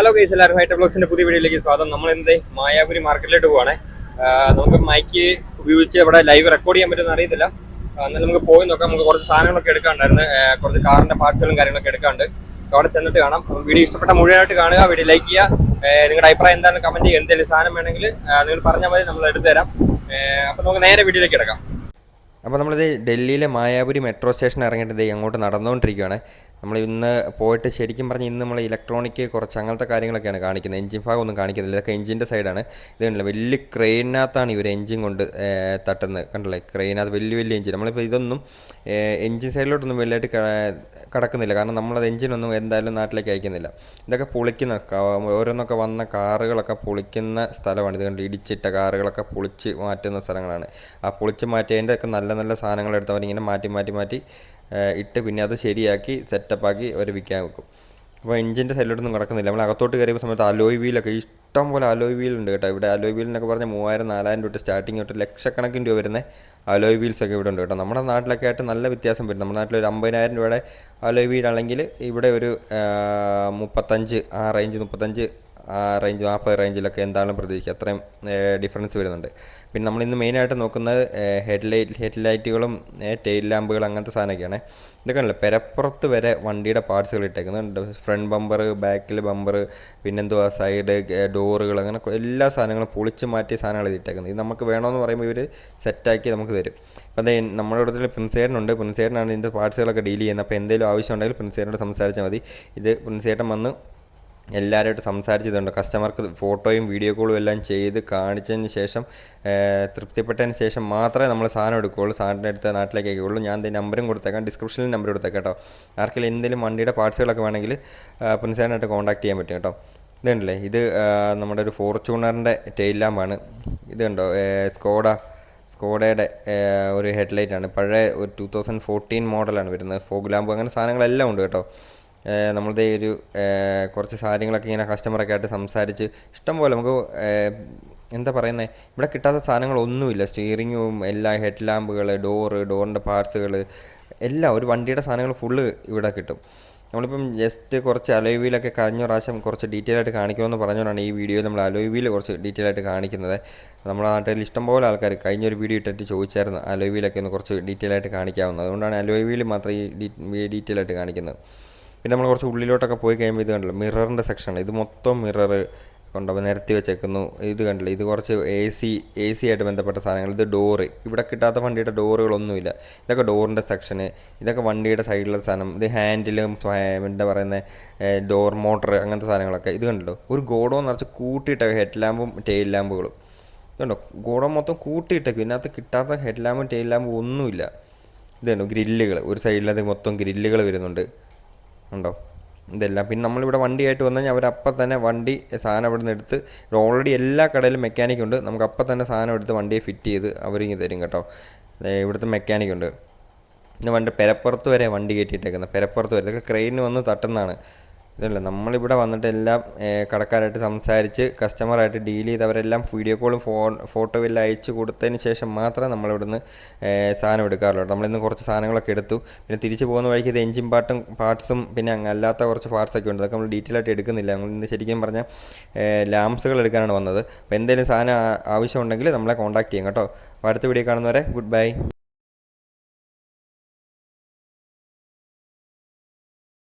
Hello guys, എല്ലാവരും ഹൈറ്റ ബ്ലോഗ്സിന്റെ പുതിയ വീഡിയോയിലേക്ക് സ്വാഗതം. നമ്മൾ എന്ത് മായാപുരി മാർക്കറ്റിലോട്ട് പോവാണേ. നമുക്ക് മൈക്ക് ഉപയോഗിച്ച് ഇവിടെ ലൈവ് റെക്കോർഡ് ചെയ്യാൻ പറ്റുമെന്ന് അറിയത്തില്ല. എന്നാൽ നമുക്ക് പോയി നോക്കാം. നമുക്ക് കുറച്ച് സാധനങ്ങളൊക്കെ എടുക്കാണ്ടായിരുന്നു, കുറച്ച് കാറിന്റെ പാർട്സുകളും കാര്യങ്ങളൊക്കെ എടുക്കാണ്ട്. അവിടെ ചെന്നിട്ട് കാണാം. വീഡിയോ ഇഷ്ടപ്പെട്ട മുഴുവനായിട്ട് കാണുക, വീഡിയോ ലൈക്ക് ചെയ്യുക. നിങ്ങളുടെ അഭിപ്രായം എന്താണെന്ന് കമന്റ് ചെയ്യുക. എന്തെങ്കിലും സാധനം വേണമെങ്കിൽ നിങ്ങൾ പറഞ്ഞാൽ മതി, നമ്മൾ എടുത്തു തരാം. അപ്പോൾ നമുക്ക് നേരെ വീഡിയോയിലേക്ക് എടുക്കാം. അപ്പോൾ നമ്മളിത് ഡൽഹിയിലെ മായാപുരി മെട്രോ സ്റ്റേഷൻ ഇറങ്ങിയിട്ട് അങ്ങോട്ട് നടന്നുകൊണ്ടിരിക്കുകയാണ്. നമ്മൾ ഇന്ന് പോയിട്ട് ശരിക്കും പറഞ്ഞാൽ ഇന്ന് നമ്മൾ ഇലക്ട്രോണിക് കുറച്ച് അങ്ങനത്തെ കാര്യങ്ങളൊക്കെയാണ് കാണിക്കുന്നത്. എഞ്ചിൻ ഭാഗം ഒന്നും കാണിക്കുന്നില്ല. ഇതൊക്കെ എഞ്ചിൻ്റെ സൈഡാണ്. ഇത് കണ്ടില്ല, വലിയ ക്രെയിനകത്താണ് ഇവർ എഞ്ചിൻ കൊണ്ട് തട്ടുന്നത്. കണ്ടില്ലേ, ക്രെയിനകത്ത് വലിയ വലിയ എഞ്ചിൻ. നമ്മളിപ്പോൾ ഇതൊന്നും എഞ്ചിൻ സൈഡിലോട്ടൊന്നും വലിയതായിട്ട് കടക്കുന്നില്ല, കാരണം നമ്മളത് എഞ്ചിനൊന്നും എന്തായാലും നാട്ടിലേക്ക് അയക്കുന്നില്ല. ഇതൊക്കെ പൊളിക്കുന്ന ഓരോന്നൊക്കെ വന്ന കാറുകളൊക്കെ പൊളിക്കുന്ന സ്ഥലമാണ്. ഇത് കണ്ട് ഇടിച്ചിട്ട കാറുകളൊക്കെ പൊളിച്ച് മാറ്റുന്ന സ്ഥലങ്ങളാണ്. ആ പൊളിച്ച് മാറ്റിയതിൻ്റെ ഒക്കെ നല്ല നല്ല സാധനങ്ങൾ എടുത്തവരിങ്ങനെ മാറ്റി മാറ്റി മാറ്റി ഇട്ട് പിന്നെ അത് ശരിയാക്കി സെറ്റപ്പാക്കി അവർ വിൽക്കാൻ വെക്കും. അപ്പോൾ എഞ്ചിൻ്റെ സൈഡിലോട്ടൊന്നും കിടക്കുന്നില്ല. നമ്മൾ അകത്തോട്ട് കയറിയ സമയത്ത് അലോയ് വീലൊക്കെ ഇഷ്ടം പോലെ അലോയ് വീലുണ്ട് കേട്ടോ. ഇവിടെ അലോയ് വീലിനൊക്കെ പറഞ്ഞാൽ 3000-4000 തൊട്ട് സ്റ്റാർട്ടിങ് തൊട്ട് ലക്ഷക്കണക്കിന് രൂപ വരുന്ന അലോയ് വീൽസൊക്കെ ഇവിടെ ഉണ്ട് കേട്ടോ. നമ്മുടെ നാട്ടിലൊക്കെ ആയിട്ട് നല്ല വ്യത്യാസം വരും. നമ്മുടെ നാട്ടിൽ ഒരു 50,000 രൂപയുടെ അലോയ് വീലാണെങ്കിൽ ഇവിടെ ഒരു 35 ആ റേഞ്ച്, 35 ആ റേഞ്ച്, 40 റേഞ്ചിലൊക്കെ എന്താണ് പ്രതീക്ഷിക്കുക, അത്രയും ഡിഫറൻസ് വരുന്നുണ്ട്. പിന്നെ നമ്മളിന്ന് മെയിനായിട്ട് നോക്കുന്നത് ഹെഡ്ലൈറ്റുകളും ടെയിൽ ലാമ്പുകൾ അങ്ങനത്തെ സാധനമൊക്കെയാണ്. ഇതൊക്കെ ഉണ്ടല്ലോ, പെരപ്പുറത്ത് വരെ വണ്ടിയുടെ പാർട്സുകൾ ഇട്ടേക്കുന്നുണ്ട്. ഫ്രണ്ട് ബമ്പർ, ബാക്കിൽ ബമ്പർ, പിന്നെന്തുവാ സൈഡ് ഡോറുകൾ, അങ്ങനെ എല്ലാ സാധനങ്ങളും പൊളിച്ച് മാറ്റിയ സാധനങ്ങൾ ഇട്ടേക്കുന്നത്. ഇത് നമുക്ക് വേണമെന്ന് പറയുമ്പോൾ ഇവർ സെറ്റാക്കി നമുക്ക് തരും. അപ്പോൾ അത് നമ്മുടെ ഇടത്തിൽ പ്രിൻസേട്ടനുണ്ട്. പ്രിൻസേട്ടനാണ് ഇതിൻ്റെ പാർട്സുകളൊക്കെ ഡീൽ ചെയ്യുന്നത്. അപ്പോൾ എന്തെങ്കിലും ആവശ്യം ഉണ്ടെങ്കിൽ പ്രിൻസേട്ടനോട് സംസാരിച്ചാൽ മതി. ഇത് പ്രിൻസേട്ടൻ വന്ന് എല്ലാവരുമായിട്ട് സംസാരിച്ചതുണ്ട്. കസ്റ്റമർക്ക് ഫോട്ടോയും വീഡിയോ കോളും എല്ലാം ചെയ്ത് കാണിച്ചതിന് ശേഷം തൃപ്തിപ്പെട്ടതിന് ശേഷം മാത്രമേ നമ്മൾ സാധനം എടുക്കുകയുള്ളൂ. സാധനം എടുത്ത നാട്ടിലേക്ക് അയക്കുകയുള്ളൂ. ഞാൻ എൻ്റെ നമ്പറും കൊടുത്തേക്കാം, ഡിസ്ക്രിപ്ഷനിൽ നമ്പർ കൊടുത്തേക്കാം കേട്ടോ. ആർക്കെങ്കിലും എന്തെങ്കിലും വണ്ടിയുടെ പാർട്സുകളൊക്കെ വേണമെങ്കിൽ പ്രിൻസേട്ടനായിട്ട് കോൺടാക്ട് ചെയ്യാൻ പറ്റും കേട്ടോ. ഇതുണ്ടല്ലേ, ഇത് നമ്മുടെ ഒരു ഫോർച്യൂണറിൻ്റെ ടെയിൽ ലാമ്പാണ്. ഇത് കണ്ടോ, സ്കോഡയുടെ ഒരു ഹെഡ്ലൈറ്റാണ്. പഴയ ഒരു 2014 മോഡലാണ് വരുന്നത്. ഫോഗ് ലാമ്പ് അങ്ങനെ സാധനങ്ങളെല്ലാം ഉണ്ട് കേട്ടോ. നമ്മളുടെ ഒരു കുറച്ച് കാര്യങ്ങളൊക്കെ ഇങ്ങനെ കസ്റ്റമറൊക്കെ ആയിട്ട് സംസാരിച്ച് ഇഷ്ടം പോലെ നമുക്ക് എന്താ പറയുന്നത്, ഇവിടെ കിട്ടാത്ത സാധനങ്ങളൊന്നുമില്ല. സ്റ്റിയറിങ്ങും എല്ലാ ഹെഡ് ലാമ്പുകൾ, ഡോറിൻ്റെ പാർട്സുകൾ എല്ലാം, ഒരു വണ്ടിയുടെ സാധനങ്ങൾ ഫുള്ള് ഇവിടെ കിട്ടും. നമ്മളിപ്പം ജസ്റ്റ് കുറച്ച് അലോയ് വീലൊക്കെ കഴിഞ്ഞ പ്രാവശ്യം കുറച്ച് ഡീറ്റെയിൽ ആയിട്ട് കാണിക്കുമെന്ന് പറഞ്ഞുകൊണ്ടാണ് ഈ വീഡിയോയിൽ നമ്മൾ അലോയ് വീൽ കുറച്ച് ഡീറ്റെയിൽ ആയിട്ട് കാണിക്കുന്നത്. നമ്മുടെ നാട്ടിൽ ഇഷ്ടംപോലെ ആൾക്കാർ കഴിഞ്ഞൊരു വീഡിയോ ഇട്ടിട്ട് ചോദിച്ചായിരുന്നു അലോയ് വീലൊക്കെ ഒന്ന് കുറച്ച് ഡീറ്റെയിൽ ആയിട്ട് കാണിക്കാവുന്നത്. അതുകൊണ്ടാണ് അലോയ് വീൽ മാത്രം ഈ ഡീറ്റെയിൽ ആയിട്ട് കാണിക്കുന്നത്. പിന്നെ നമ്മൾ കുറച്ച് ഉള്ളിലോട്ടൊക്കെ പോയി കഴിയുമ്പോൾ ഇത് കണ്ടല്ലോ, മിററിൻ്റെ സെക്ഷനാണ്. ഇത് മൊത്തം മിറർ കൊണ്ടുപോയി നിരത്തി വെച്ചേക്കുന്നു. ഇത് കണ്ടില്ല, ഇത് കുറച്ച് എ സി ആയിട്ട് ബന്ധപ്പെട്ട സാധനങ്ങൾ. ഇത് ഡോറ്, ഇവിടെ കിട്ടാത്ത വണ്ടിയുടെ ഡോറുകളൊന്നുമില്ല. ഇതൊക്കെ ഡോറിൻ്റെ സെക്ഷന്, ഇതൊക്കെ വണ്ടിയുടെ സൈഡിലെ സാധനം. ഇത് ഹാൻഡിലും എന്താ പറയുന്നത് ഡോർ മോട്ടർ അങ്ങനത്തെ സാധനങ്ങളൊക്കെ. ഇത് കണ്ടല്ലോ, ഒരു ഗോഡൗൺ നിറച്ച് കൂട്ടിയിട്ടൊക്കെ ഹെഡ് ലാമ്പും ടെയിൽ ലാമ്പുകളും. ഇതുണ്ടോ, ഗോഡൗൺ മൊത്തം കൂട്ടിയിട്ടേക്കും. ഇതിനകത്ത് കിട്ടാത്ത ഹെഡ് ലാമ്പും ടെയിൽ ലാമ്പും ഒന്നുമില്ല. ഇത് കണ്ടോ, ഗ്രില്ലുകൾ, ഒരു സൈഡിലത് മൊത്തം ഗ്രില്ലുകൾ വരുന്നുണ്ട് ഉണ്ടോ, ഇതെല്ലാം. പിന്നെ നമ്മളിവിടെ വണ്ടിയായിട്ട് വന്നു കഴിഞ്ഞാൽ അവരപ്പം തന്നെ വണ്ടി സാധനം ഇവിടെ നിന്ന് എടുത്ത്, ഓൾറെഡി എല്ലാ കടയിലും മെക്കാനിക് ഉണ്ട്. നമുക്ക് അപ്പം തന്നെ സാധനം എടുത്ത് വണ്ടിയെ ഫിറ്റ് ചെയ്ത് അവരിങ്ങ് തരും കേട്ടോ. ഇവിടുത്തെ മെക്കാനിക് ഉണ്ട്. പിന്നെ വണ്ടി പെരപ്പുറത്ത് വരെ വണ്ടി കയറ്റിയിട്ടേക്കുന്നത്, പെരപ്പുറത്ത് വരെ. ഇതൊക്കെ ക്രെയിനിന് വന്ന് തട്ടുന്നതാണ്. ഇതല്ല, നമ്മളിവിടെ വന്നിട്ട് എല്ലാം കടക്കാരായിട്ട് സംസാരിച്ച് കസ്റ്റമറായിട്ട് ഡീൽ ചെയ്ത് അവരെല്ലാം വീഡിയോ കോളും ഫോട്ടോ എല്ലാം അയച്ച് കൊടുത്തതിന് ശേഷം മാത്രമേ നമ്മളിവിടുന്ന് സാധനം എടുക്കാറുള്ളൂ. നമ്മളിന്ന് കുറച്ച് സാധനങ്ങളൊക്കെ എടുത്തു. പിന്നെ തിരിച്ച് പോകുന്ന വഴിക്ക് ഇത് എഞ്ചിൻ പാർട്സും പിന്നെ അല്ലാത്ത കുറച്ച് പാർട്സൊക്കെ ഉണ്ട്. അതൊക്കെ നമ്മൾ ഡീറ്റെയിൽ ആയിട്ട് എടുക്കുന്നില്ല. നമ്മളിന്ന് ശരിക്കും പറഞ്ഞാൽ ലാംപ്സുകൾ എടുക്കാനാണ് വന്നത്. അപ്പോൾ എന്തെങ്കിലും സാധനം ആവശ്യമുണ്ടെങ്കിൽ നമ്മളെ കോൺടാക്ട് ചെയ്യും കേട്ടോ. അപ്പോൾ അടുത്ത വീഡിയോ കാണുന്നവരെ ഗുഡ് ബൈ.